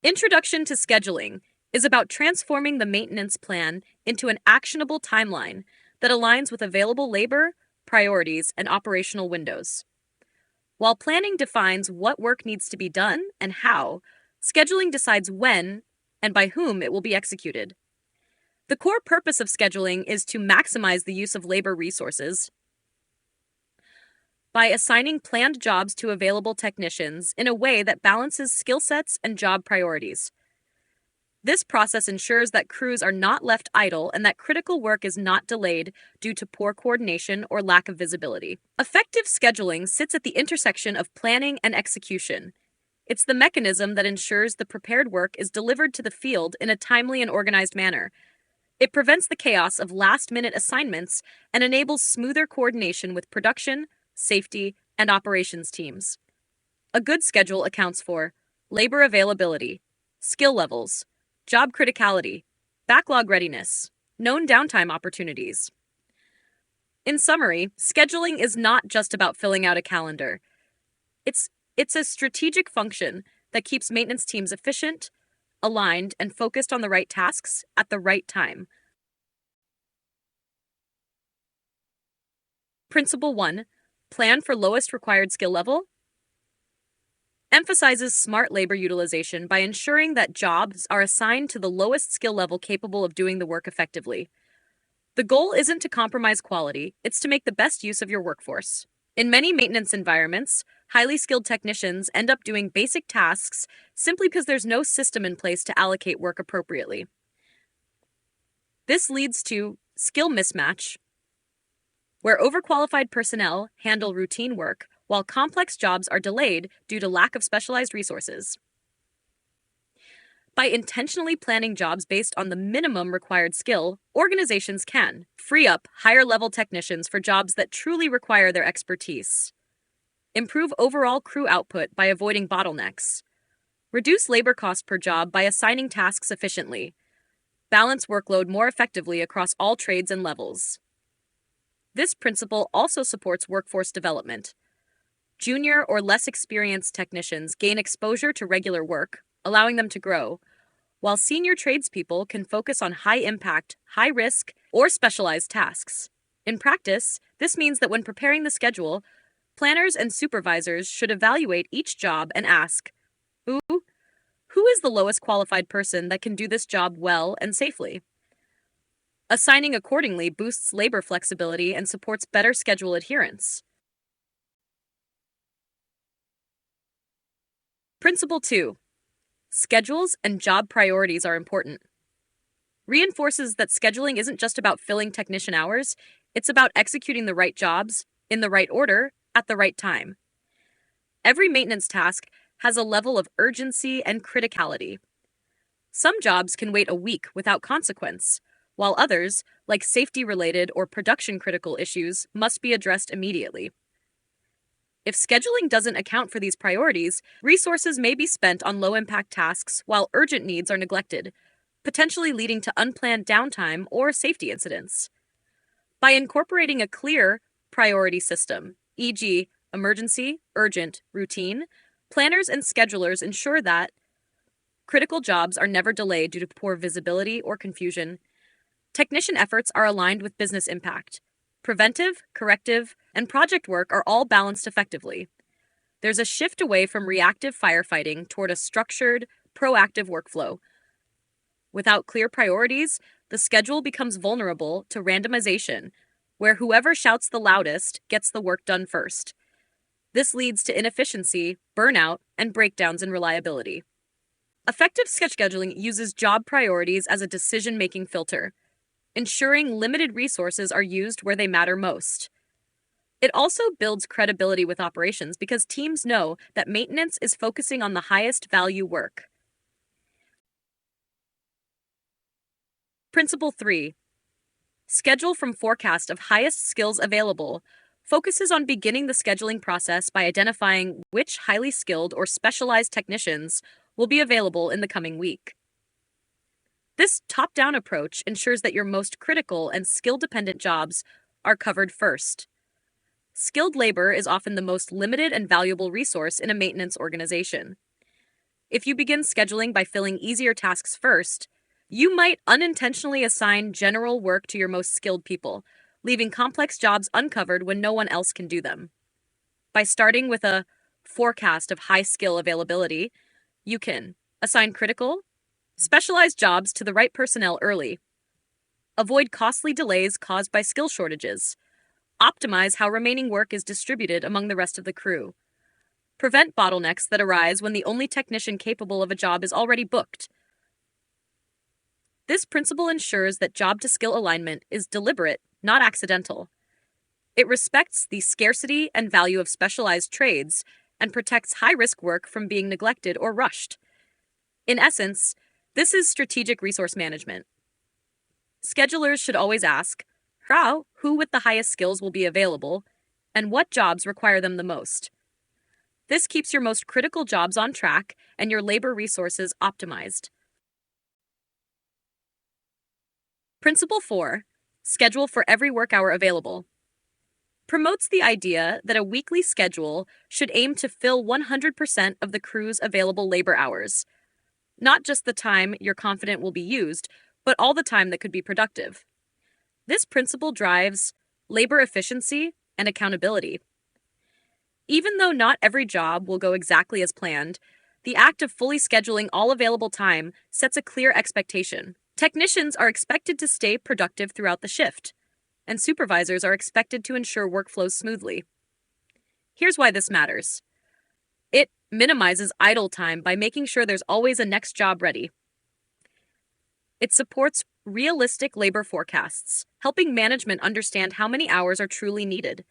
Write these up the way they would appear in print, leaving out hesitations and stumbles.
Introduction to Scheduling is about transforming the maintenance plan into an actionable timeline that aligns with available labor, priorities, and operational windows. While planning defines what work needs to be done and how, scheduling decides when and by whom it will be executed. The core purpose of scheduling is to maximize the use of labor resources by assigning planned jobs to available technicians in a way that balances skill sets and job priorities. This process ensures that crews are not left idle and that critical work is not delayed due to poor coordination or lack of visibility. Effective scheduling sits at the intersection of planning and execution. It's the mechanism that ensures the prepared work is delivered to the field in a timely and organized manner. It prevents the chaos of last-minute assignments and enables smoother coordination with production, safety, and operations teams. A good schedule accounts for labor availability, skill levels, job criticality, backlog readiness, known downtime opportunities. In summary, scheduling is not just about filling out a calendar. It's a strategic function that keeps maintenance teams efficient, aligned, and focused on the right tasks at the right time. Principle 1. Plan for lowest required skill level. Emphasizes smart labor utilization by ensuring that jobs are assigned to the lowest skill level capable of doing the work effectively. The goal isn't to compromise quality, it's to make the best use of your workforce. In many maintenance environments, highly skilled technicians end up doing basic tasks simply because there's no system in place to allocate work appropriately. This leads to skill mismatch, where overqualified personnel handle routine work while complex jobs are delayed due to lack of specialized resources. By intentionally planning jobs based on the minimum required skill, organizations can free up higher-level technicians for jobs that truly require their expertise, improve overall crew output by avoiding bottlenecks, reduce labor cost per job by assigning tasks efficiently, balance workload more effectively across all trades and levels. This principle also supports workforce development. Junior or less experienced technicians gain exposure to regular work, allowing them to grow, while senior tradespeople can focus on high-impact, high-risk, or specialized tasks. In practice, this means that when preparing the schedule, planners and supervisors should evaluate each job and ask, who is the lowest qualified person that can do this job well and safely? Assigning accordingly boosts labor flexibility and supports better schedule adherence. Principle 2. Schedules and job priorities are important. Reinforces that scheduling isn't just about filling technician hours, it's about executing the right jobs, in the right order, at the right time. Every maintenance task has a level of urgency and criticality. Some jobs can wait a week without consequence, while others, like safety-related or production-critical issues, must be addressed immediately. If scheduling doesn't account for these priorities, resources may be spent on low-impact tasks while urgent needs are neglected, potentially leading to unplanned downtime or safety incidents. By incorporating a clear priority system, e.g., emergency, urgent, routine, planners and schedulers ensure that critical jobs are never delayed due to poor visibility or confusion. Technician efforts are aligned with business impact. Preventive, corrective, and project work are all balanced effectively. There's a shift away from reactive firefighting toward a structured, proactive workflow. Without clear priorities, the schedule becomes vulnerable to randomization, where whoever shouts the loudest gets the work done first. This leads to inefficiency, burnout, and breakdowns in reliability. Effective scheduling uses job priorities as a decision-making filter, ensuring limited resources are used where they matter most. It also builds credibility with operations because teams know that maintenance is focusing on the highest value work. Principle 3. Schedule from forecast of highest skills available focuses on beginning the scheduling process by identifying which highly skilled or specialized technicians will be available in the coming week. This top-down approach ensures that your most critical and skill-dependent jobs are covered first. Skilled labor is often the most limited and valuable resource in a maintenance organization. If you begin scheduling by filling easier tasks first, you might unintentionally assign general work to your most skilled people, leaving complex jobs uncovered when no one else can do them. By starting with a forecast of high skill availability, you can assign critical, specialized jobs to the right personnel early, avoid costly delays caused by skill shortages, optimize how remaining work is distributed among the rest of the crew, prevent bottlenecks that arise when the only technician capable of a job is already booked. This principle ensures that job-to-skill alignment is deliberate, not accidental. It respects the scarcity and value of specialized trades and protects high-risk work from being neglected or rushed. In essence, this is strategic resource management. Schedulers should always ask, who with the highest skills will be available, and what jobs require them the most. This keeps your most critical jobs on track and your labor resources optimized. Principle 4, schedule for every work hour available, promotes the idea that a weekly schedule should aim to fill 100% of the crew's available labor hours, not just the time you're confident will be used, but all the time that could be productive. This principle drives labor efficiency and accountability. Even though not every job will go exactly as planned, the act of fully scheduling all available time sets a clear expectation. Technicians are expected to stay productive throughout the shift, and supervisors are expected to ensure work flows smoothly. Here's why this matters. It minimizes idle time by making sure there's always a next job ready. It supports realistic labor forecasts, helping management understand how many hours are truly needed.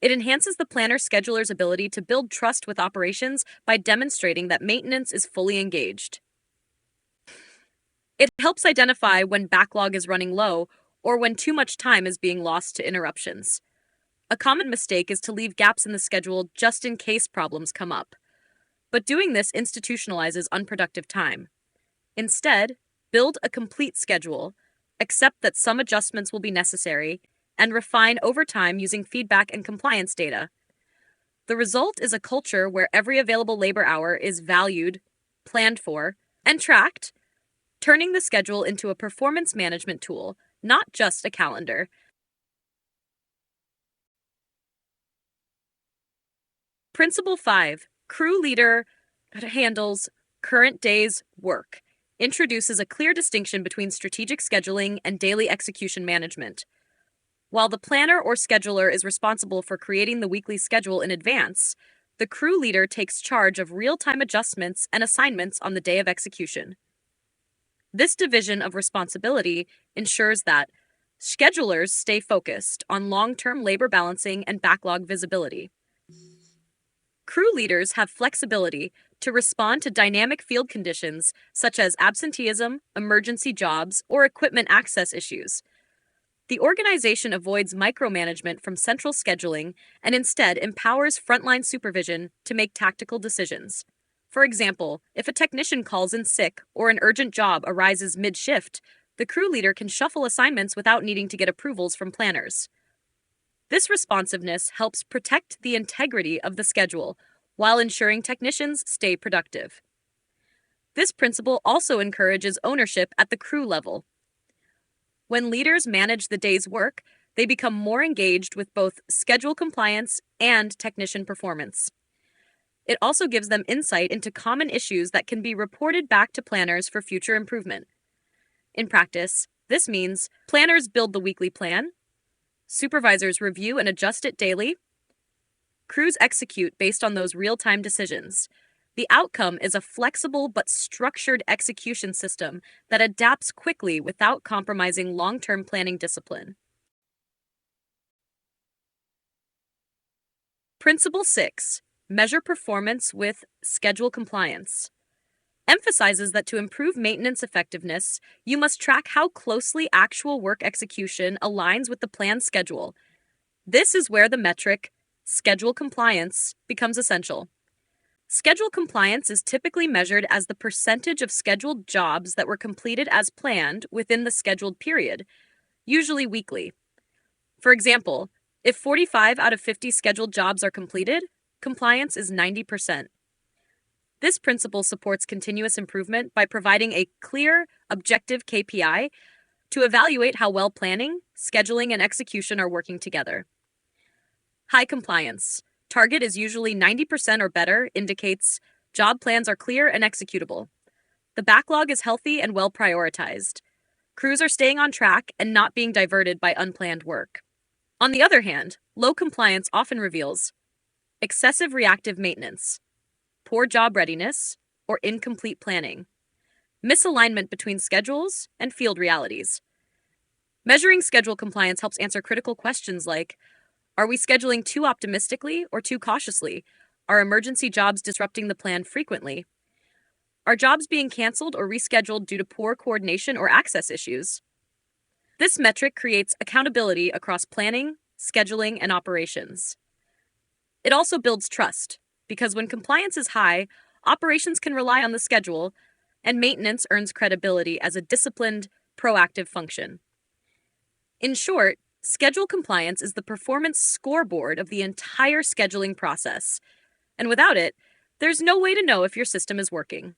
It enhances the planner-scheduler's ability to build trust with operations by demonstrating that maintenance is fully engaged. It helps identify when backlog is running low or when too much time is being lost to interruptions. A common mistake is to leave gaps in the schedule just in case problems come up. But doing this institutionalizes unproductive time. Instead, build a complete schedule, accept that some adjustments will be necessary, and refine over time using feedback and compliance data. The result is a culture where every available labor hour is valued, planned for, and tracked, turning the schedule into a performance management tool, not just a calendar. Principle 5, crew leader handles current day's work, introduces a clear distinction between strategic scheduling and daily execution management. While the planner or scheduler is responsible for creating the weekly schedule in advance, the crew leader takes charge of real-time adjustments and assignments on the day of execution. This division of responsibility ensures that schedulers stay focused on long-term labor balancing and backlog visibility. Crew leaders have flexibility to respond to dynamic field conditions such as absenteeism, emergency jobs, or equipment access issues. The organization avoids micromanagement from central scheduling and instead empowers frontline supervision to make tactical decisions. For example, if a technician calls in sick or an urgent job arises mid-shift, the crew leader can shuffle assignments without needing to get approvals from planners. This responsiveness helps protect the integrity of the schedule while ensuring technicians stay productive. This principle also encourages ownership at the crew level. When leaders manage the day's work, they become more engaged with both schedule compliance and technician performance. It also gives them insight into common issues that can be reported back to planners for future improvement. In practice, this means planners build the weekly plan, supervisors review and adjust it daily, crews execute based on those real-time decisions. The outcome is a flexible but structured execution system that adapts quickly without compromising long-term planning discipline. Principle 6. Measure performance with schedule compliance. Emphasizes that to improve maintenance effectiveness, you must track how closely actual work execution aligns with the planned schedule. This is where the metric, schedule compliance, becomes essential. Schedule compliance is typically measured as the percentage of scheduled jobs that were completed as planned within the scheduled period, usually weekly. For example, if 45 out of 50 scheduled jobs are completed, compliance is 90%. This principle supports continuous improvement by providing a clear, objective KPI to evaluate how well planning, scheduling, and execution are working together. High compliance. Target is usually 90% or better, indicates job plans are clear and executable. The backlog is healthy and well prioritized. Crews are staying on track and not being diverted by unplanned work. On the other hand, low compliance often reveals excessive reactive maintenance, poor job readiness, or incomplete planning, misalignment between schedules and field realities. Measuring schedule compliance helps answer critical questions like, are we scheduling too optimistically or too cautiously? Are emergency jobs disrupting the plan frequently? Are jobs being canceled or rescheduled due to poor coordination or access issues? This metric creates accountability across planning, scheduling, and operations. It also builds trust, because when compliance is high, operations can rely on the schedule, and maintenance earns credibility as a disciplined, proactive function. In short, schedule compliance is the performance scoreboard of the entire scheduling process, and without it, there's no way to know if your system is working.